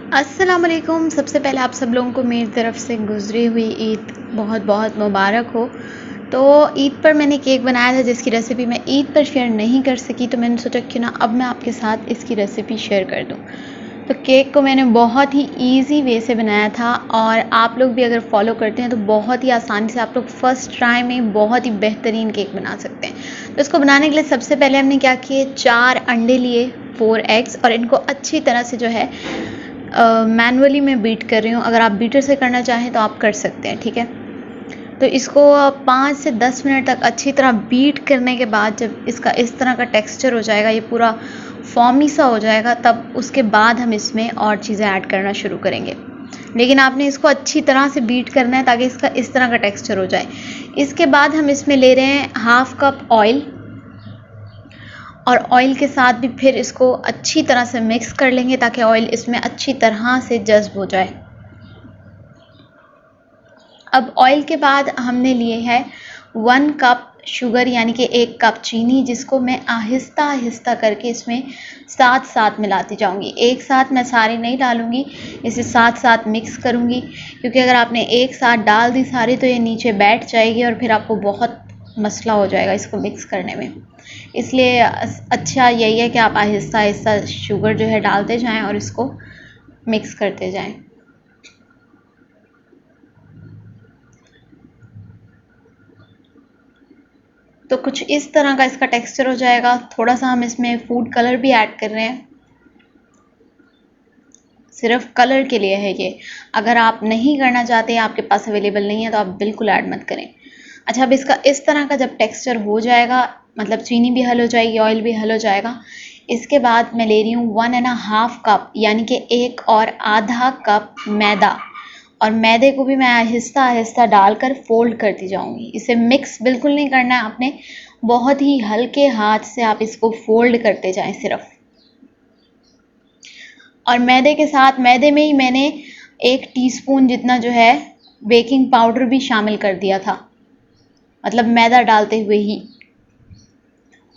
अस्सलाम वालेकुम। सबसे पहले आप सब लोगों को मेरी तरफ़ से गुज़री हुई ईद बहुत बहुत मुबारक हो। तो ईद पर मैंने केक बनाया था जिसकी रेसिपी मैं ईद पर शेयर नहीं कर सकी, तो मैंने सोचा क्यों ना अब मैं आपके साथ इसकी रेसिपी शेयर कर दूं। तो केक को मैंने बहुत ही इजी वे से बनाया था और आप लोग भी अगर फॉलो करते हैं तो बहुत ही आसानी से आप लोग फर्स्ट ट्राई में बहुत ही बेहतरीन केक बना सकते हैं। तो इसको बनाने के लिए सबसे पहले हमने क्या किए, 4 अंडे लिए, 4 एग्स, और इनको अच्छी तरह से जो है मैनुअली मैं बीट कर रही हूँ। अगर आप बीटर से करना चाहें तो आप कर सकते हैं, ठीक है। तो इसको 5 से 10 मिनट तक अच्छी तरह बीट करने के बाद जब इसका इस तरह का टेक्सचर हो जाएगा, ये पूरा फॉर्मी सा हो जाएगा, तब उसके बाद हम इसमें और चीज़ें ऐड करना शुरू करेंगे। लेकिन आपने इसको अच्छी तरह से बीट करना है ताकि इसका इस तरह का टेक्सचर हो जाए। इसके बाद हम इसमें ले रहे हैं हाफ कप ऑयल, और ऑयल के साथ भी फिर इसको अच्छी तरह से मिक्स कर लेंगे ताकि ऑयल इसमें अच्छी तरह से जज्ब हो जाए। अब ऑयल के बाद हमने लिए है 1 कप शुगर, यानी कि 1 कप चीनी, जिसको मैं आहिस्ता आहिस्ता करके इसमें साथ साथ मिलाती जाऊंगी। एक साथ मैं सारी नहीं डालूंगी, इसे साथ साथ मिक्स करूंगी, क्योंकि अगर आपने एक साथ डाल दी सारी तो ये नीचे बैठ जाएगी और फिर आपको बहुत मसला हो जाएगा इसको मिक्स करने में। इसलिए अच्छा यही है कि आप आहिस्ता आहिस्ता शुगर जो है डालते जाएं और इसको मिक्स करते जाएं। तो कुछ इस तरह का इसका टेक्सचर हो जाएगा। थोड़ा सा हम इसमें फूड कलर भी ऐड कर रहे हैं, सिर्फ कलर के लिए है ये। अगर आप नहीं करना चाहते, आपके पास अवेलेबल नहीं है, तो आप बिल्कुल ऐड मत करें। अच्छा, अब इसका इस तरह का जब टेक्सचर हो जाएगा, मतलब चीनी भी हल हो जाएगी, ऑयल भी हल हो जाएगा, इसके बाद मैं ले रही हूँ 1.5 कप, यानी कि 1 और आधा कप मैदा, और मैदे को भी मैं आहिस्ता आहिस्ता डालकर फोल्ड करती जाऊंगी। इसे मिक्स बिल्कुल नहीं करना है आपने, बहुत ही हल्के हाथ से आप इसको फोल्ड करते जाएं सिर्फ। और मैदे के साथ, मैदे में ही मैंने 1 टीस्पून जितना जो है बेकिंग पाउडर भी शामिल कर दिया था, मतलब मैदा डालते हुए ही।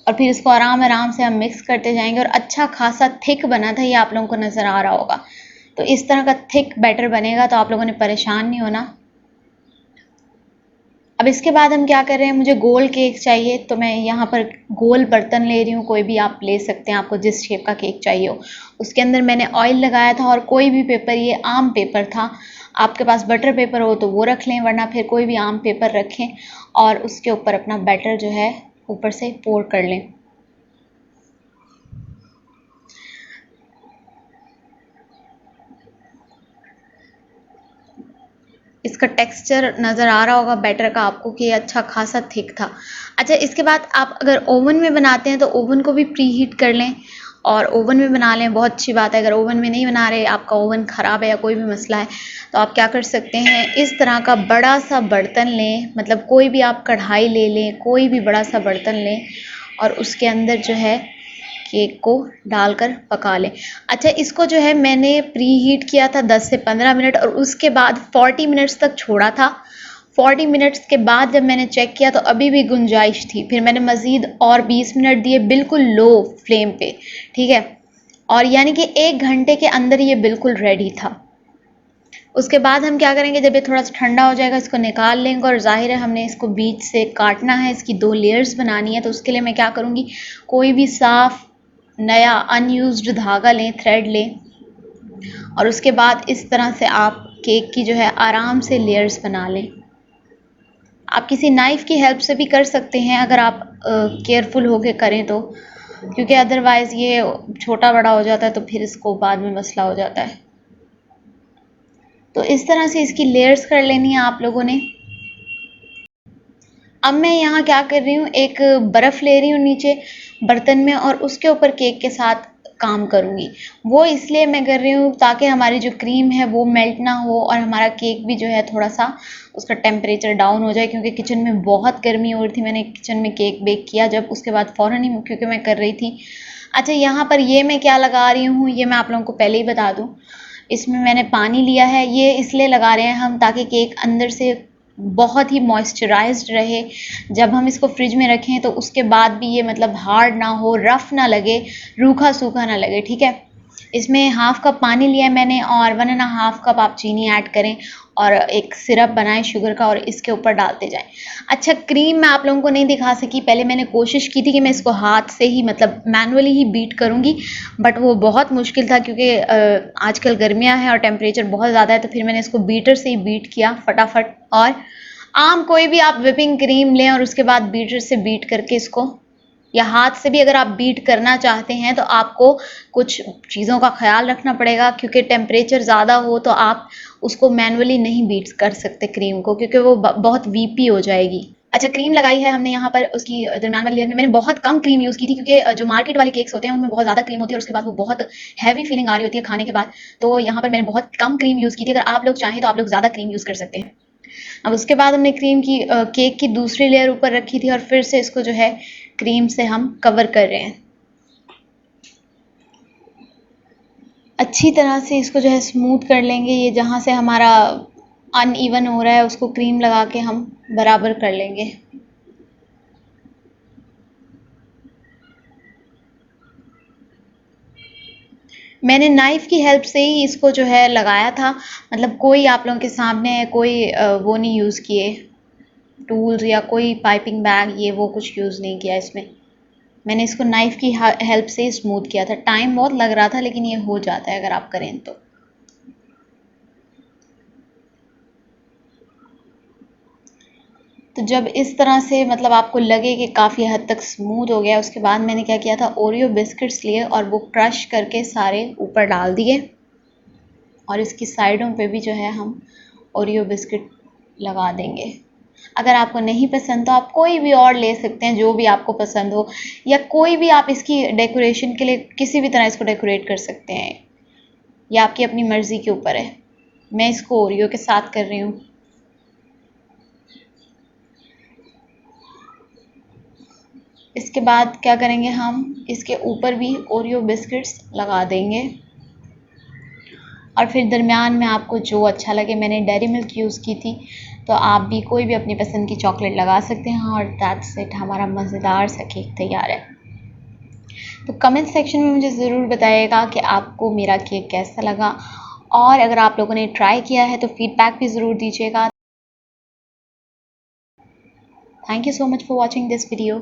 और फिर इसको आराम आराम से हम मिक्स करते जाएंगे, और अच्छा खासा थिक बना था, ये आप लोगों को नज़र आ रहा होगा। तो इस तरह का थिक बैटर बनेगा तो आप लोगों ने परेशान नहीं होना। अब इसके बाद हम क्या कर रहे हैं, मुझे गोल केक चाहिए, तो मैं यहाँ पर गोल बर्तन ले रही हूँ, कोई भी आप ले सकते हैं, आपको जिस शेप का केक चाहिए हो। उसके अंदर मैंने ऑयल लगाया था, और कोई भी पेपर, ये आम पेपर था, आपके पास बटर पेपर हो तो वो रख लें, वरना फिर कोई भी आम पेपर रखें, और उसके ऊपर अपना बैटर जो है ऊपर से पोर कर लें। इसका टेक्सचर नज़र आ रहा होगा बैटर का आपको कि ये अच्छा खासा थिक था। अच्छा, इसके बाद आप अगर ओवन में बनाते हैं तो ओवन को भी प्री हीट कर लें, और ओवन में बना लें, बहुत अच्छी बात है। अगर ओवन में नहीं बना रहे, आपका ओवन ख़राब है या कोई भी मसला है, तो आप क्या कर सकते हैं, इस तरह का बड़ा सा बर्तन लें, मतलब कोई भी आप कढ़ाई ले लें, कोई भी बड़ा सा बर्तन लें, और उसके अंदर जो है केक को डालकर पका लें। अच्छा, इसको जो है मैंने प्री हीट किया था 10 से 15 मिनट, और उसके बाद 40 मिनट्स तक छोड़ा था। 40 मिनट्स के बाद जब मैंने चेक किया तो अभी भी गुंजाइश थी, फिर मैंने मज़ीद और 20 मिनट दिए, बिल्कुल लो फ्लेम पे, ठीक है। और यानी कि 1 घंटे के अंदर ये बिल्कुल रेडी था। उसके बाद हम क्या करेंगे, जब ये थोड़ा सा ठंडा हो जाएगा, इसको निकाल लेंगे, और ज़ाहिर है हमने इसको बीच से काटना है, इसकी 2 लेयर्स बनानी है। तो उसके लिए मैं क्या करूँगी, कोई भी साफ़ नया अनयूज्ड धागा लें, थ्रेड लें, और उसके बाद इस तरह से आप केक की जो है आराम से लेयर्स बना लें। आप किसी नाइफ़ की हेल्प से भी कर सकते हैं अगर आप केयरफुल होके करें तो, क्योंकि अदरवाइज़ ये छोटा बड़ा हो जाता है तो फिर इसको बाद में मसला हो जाता है। तो इस तरह से इसकी लेयर्स कर लेनी है आप लोगों ने। अब मैं यहाँ क्या कर रही हूँ, एक बर्फ़ ले रही हूँ नीचे बर्तन में, और उसके ऊपर केक के साथ काम करूँगी। वो इसलिए मैं कर रही हूँ ताकि हमारी जो क्रीम है वो मेल्ट ना हो, और हमारा केक भी जो है थोड़ा सा उसका टेम्परेचर डाउन हो जाए, क्योंकि किचन में बहुत गर्मी हो रही थी। मैंने किचन में केक बेक किया जब, उसके बाद फ़ौरन ही, क्योंकि मैं कर रही थी। अच्छा, यहाँ पर ये मैं क्या लगा रही हूँ, ये मैं आप लोगों को पहले ही बता दूँ। इसमें मैंने पानी लिया है, ये इसलिए लगा रहे हैं हम ताकि केक अंदर से बहुत ही मॉइस्चराइज्ड रहे। जब हम इसको फ्रिज में रखें तो उसके बाद भी ये मतलब हार्ड ना हो, रफ़ ना लगे, रूखा सूखा ना लगे, ठीक है। इसमें हाफ कप पानी लिया है मैंने और 1.5 कप आप चीनी ऐड करें और एक सिरप बनाएं शुगर का और इसके ऊपर डालते जाएं। अच्छा, क्रीम मैं आप लोगों को नहीं दिखा सकी, पहले मैंने कोशिश की थी कि मैं इसको हाथ से ही मतलब मैनुअली ही बीट करूँगी, बट वो बहुत मुश्किल था क्योंकि आजकल गर्मियाँ हैं और टेम्परेचर बहुत ज़्यादा है, तो फिर मैंने इसको बीटर से ही बीट किया फटाफट। और आम कोई भी आप व्हिपिंग क्रीम लें और उसके बाद बीटर से बीट करके इसको, या हाथ से भी अगर आप बीट करना चाहते हैं तो आपको कुछ चीज़ों का ख्याल रखना पड़ेगा क्योंकि टेम्परेचर ज़्यादा हो तो आप उसको मैनुअली नहीं बीट कर सकते क्रीम को, क्योंकि वो बहुत वीपी हो जाएगी। अच्छा, क्रीम लगाई है हमने यहाँ पर उसकी दरमियान वाली लेयर में। मैंने बहुत कम क्रीम यूज़ की थी क्योंकि जो मार्केट वाले केक्स होते हैं उनमें बहुत ज़्यादा क्रीम होती है और उसके बाद वो बहुत हैवी फीलिंग आ रही होती है खाने के बाद, तो यहाँ पर मैंने बहुत कम क्रीम यूज़ की थी। अगर आप लोग चाहें तो आप लोग ज़्यादा क्रीम यूज़ कर सकते हैं। अब उसके बाद हमने क्रीम की केक की दूसरी लेयर ऊपर रखी थी और फिर से इसको जो है क्रीम से हम कवर कर रहे हैं। अच्छी तरह से इसको जो है स्मूथ कर लेंगे। ये जहाँ से हमारा अनइवन हो रहा है उसको क्रीम लगा के हम बराबर कर लेंगे। मैंने नाइफ़ की हेल्प से ही इसको जो है लगाया था, मतलब कोई आप लोगों के सामने कोई वो नहीं यूज़ किए टूल्स या कोई पाइपिंग बैग, ये वो कुछ यूज़ नहीं किया इसमें। मैंने इसको नाइफ़ की हेल्प से ही स्मूथ किया था। टाइम बहुत लग रहा था लेकिन ये हो जाता है अगर आप करें तो। तो जब इस तरह से मतलब आपको लगे कि काफ़ी हद तक स्मूथ हो गया, उसके बाद मैंने क्या किया था, ओरियो बिस्किट्स लिए और वो क्रश करके सारे ऊपर डाल दिए और इसकी साइडों पे भी जो है हम ओरियो बिस्किट लगा देंगे। अगर आपको नहीं पसंद तो आप कोई भी और ले सकते हैं जो भी आपको पसंद हो, या कोई भी आप इसकी डेकोरेशन के लिए किसी भी तरह इसको डेकोरेट कर सकते हैं। ये आपकी अपनी मर्ज़ी के ऊपर है। मैं इसको ओरियो के साथ कर रही हूँ। इसके बाद क्या करेंगे, हम इसके ऊपर भी ओरियो बिस्किट्स लगा देंगे और फिर दरमियान में आपको जो अच्छा लगे, मैंने डेयरी मिल्क यूज़ की थी, तो आप भी कोई भी अपनी पसंद की चॉकलेट लगा सकते हैं और दैट्स इट, हमारा मज़ेदार सा केक तैयार है। तो कमेंट सेक्शन में मुझे ज़रूर बताइएगा कि आपको मेरा केक कैसा लगा और अगर आप लोगों ने ट्राई किया है तो फीडबैक भी ज़रूर दीजिएगा। Thank you so much for watching this video.